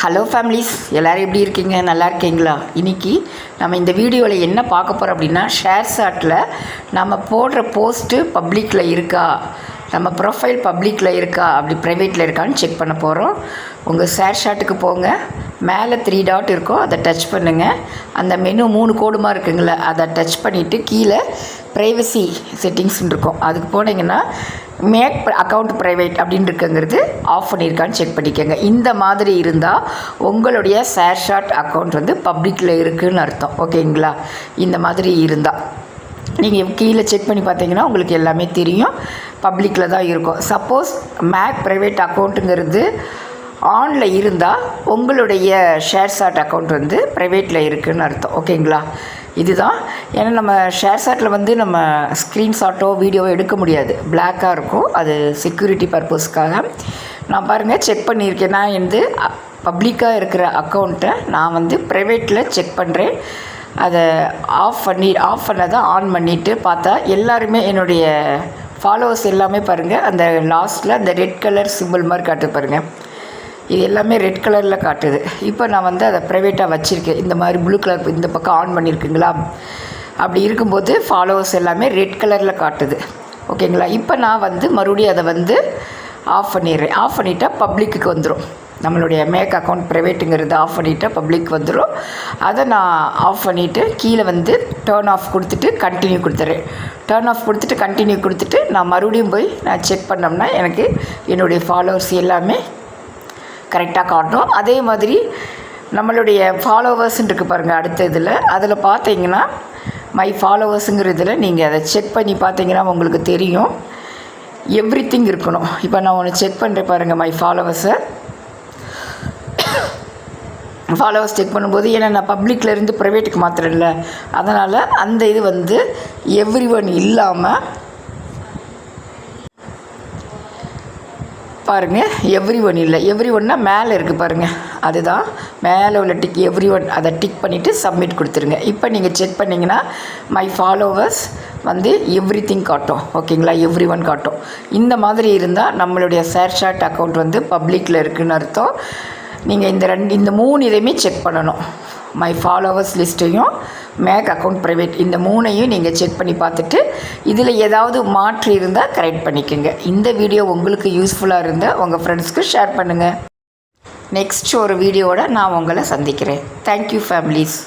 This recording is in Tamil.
ஹலோ ஃபேமிலிஸ், எல்லோரும் எப்படி இருக்கீங்க? நல்லா இருக்கீங்களா? இன்றைக்கி நம்ம இந்த வீடியோவில் என்ன பார்க்க போகிறோம் அப்படின்னா, ஷேர்சாட்டில் நம்ம போடுற போஸ்ட்டு பப்ளிக்கில் இருக்கா, நம்ம ப்ரொஃபைல் பப்ளிக்கில் இருக்கா, அப்படி ப்ரைவேட்டில் இருக்கான்னு செக் பண்ண போகிறோம். உங்கள் ஷேர்சாட்டுக்கு போங்க, மேலே 3 டாட் இருக்கும், அதை டச் பண்ணுங்கள். அந்த மெனு 3 கோடுமா இருக்குங்களே, அதை டச் பண்ணிவிட்டு கீழே ப்ரைவசி செட்டிங்ஸ்ன்னு இருக்கும், அதுக்கு போனீங்கன்னா மேக் அக்கௌண்ட் ப்ரைவேட் அப்படின்னு இருக்குங்கிறது ஆஃப் பண்ணியிருக்கான்னு செக் பண்ணிக்கோங்க. இந்த மாதிரி இருந்தால் உங்களுடைய ஷேர்சாட் அக்கௌண்ட் வந்து பப்ளிக்கில் இருக்குதுன்னு அர்த்தம். ஓகேங்களா? இந்த மாதிரி இருந்தால் நீங்கள் கீழே செக் பண்ணி பார்த்தீங்கன்னா உங்களுக்கு எல்லாமே தெரியும், பப்ளிக்கில் தான் இருக்கும். சப்போஸ் மேக் ப்ரைவேட் அக்கௌண்ட்டுங்கிறது ஆனில் இருந்தால் உங்களுடைய ஷேர்சாட் அக்கௌண்ட் வந்து ப்ரைவேட்டில் இருக்குதுன்னு அர்த்தம். ஓகேங்களா? இதுதான். ஏன்னா நம்ம ஷேர்சாட்டில் வந்து நம்ம ஸ்க்ரீன்ஷாட்டோ வீடியோவோ எடுக்க முடியாது, பிளாக்காக இருக்கும். அது செக்யூரிட்டி பர்பஸ்க்காக நான் பாருங்கள் செக் பண்ணியிருக்கேன். நான் வந்து பப்ளிக்காக இருக்கிற அக்கௌண்ட்டை நான் வந்து ப்ரைவேட்டில் செக் பண்ணுறேன். அதை ஆஃப் பண்ணதை ஆன் பண்ணிவிட்டு பார்த்தா எல்லாருமே என்னுடைய ஃபாலோவர்ஸ் எல்லாமே பாருங்கள், அந்த லாஸ்ட்டில் அந்த ரெட் கலர் சிம்பிள் மாதிரி காட்டு பாருங்கள், இது எல்லாமே ரெட் கலரில் காட்டுது. இப்போ நான் வந்து அதை ப்ரைவேட்டாக வச்சுருக்கேன். இந்த மாதிரி ப்ளூ கலர் இந்த பக்கம் ஆன் பண்ணியிருக்குங்களா, அப்படி இருக்கும்போது ஃபாலோவர்ஸ் எல்லாமே ரெட் கலரில் காட்டுது. ஓகேங்களா? இப்போ நான் வந்து மறுபடியும் அதை வந்து ஆஃப் பண்ணிடுறேன். ஆஃப் பண்ணிட்டால் பப்ளிக்கு வந்துடும். நம்மளுடைய மேக் அக்கௌண்ட் ப்ரைவேட்டுங்கிறது ஆஃப் பண்ணிவிட்டால் பப்ளிக் வந்துடும். அதை நான் ஆஃப் பண்ணிவிட்டு கீழே வந்து டர்ன் ஆஃப் கொடுத்துட்டு கண்டினியூ கொடுத்துட்றேன். டர்ன் ஆஃப் கொடுத்துட்டு கண்டினியூ கொடுத்துட்டு நான் மறுபடியும் போய் நான் செக் பண்ணோம்னா எனக்கு என்னுடைய ஃபாலோவர்ஸ் எல்லாமே கரெக்டாக காட்டும். அதே மாதிரி நம்மளுடைய ஃபாலோவர்ஸ்ன்னு இருக்குது பாருங்கள் அடுத்த இதில், அதில் பார்த்தீங்கன்னா மை ஃபாலோவர்ஸுங்கிறதுல நீங்கள் அதை செக் பண்ணி பார்த்தீங்கன்னா உங்களுக்கு தெரியும், எவ்ரிதிங் இருக்கணும். இப்போ நான் ஒன்று செக் பண்ணுறேன் பாருங்கள், மை ஃபாலோவர்ஸ் செக் பண்ணும்போது, ஏன்னா நான் பப்ளிக்கில் இருந்து ப்ரைவேட்டுக்கு மாத்திரம்ல, அதனால் அந்த இது வந்து எவ்ரி ஒன் இல்லாமல் பாருங்கள், எவ்ரி ஒன் இல்லை, எவ்ரி ஒன்னா மேலே இருக்குது பாருங்கள், அதுதான் மேலே உள்ள டிக் எவ்ரி ஒன், அதை டிக் பண்ணிவிட்டு சப்மிட் கொடுத்துருங்க. இப்போ நீங்கள் செக் பண்ணிங்கன்னா மை ஃபாலோவர்ஸ் வந்து எவ்ரிதிங் காட்டும். ஓகேங்களா? எவ்ரி ஒன் காட்டும். இந்த மாதிரி இருந்தால் நம்மளுடைய ஷேர்சாட் அக்கௌண்ட் வந்து பப்ளிக்கில் இருக்குதுன்னு அர்த்தம். நீங்கள் இந்த 3 இதையுமே செக் பண்ணணும். மை ஃபாலோவர்ஸ் லிஸ்ட்டையும் மேக் அக்கௌண்ட் ப்ரைவேட், இந்த 3ஐயும் நீங்கள் செக் பண்ணி பார்த்துட்டு இதில் ஏதாவது மாற்று இருந்தால் கரெக்ட் பண்ணிக்கோங்க. இந்த வீடியோ உங்களுக்கு யூஸ்ஃபுல்லாக இருந்தால் உங்கள் ஃப்ரெண்ட்ஸ்க்கு ஷேர் பண்ணுங்கள். நெக்ஸ்ட் ஒரு வீடியோவோட நான் உங்களை சந்திக்கிறேன். Thank you families.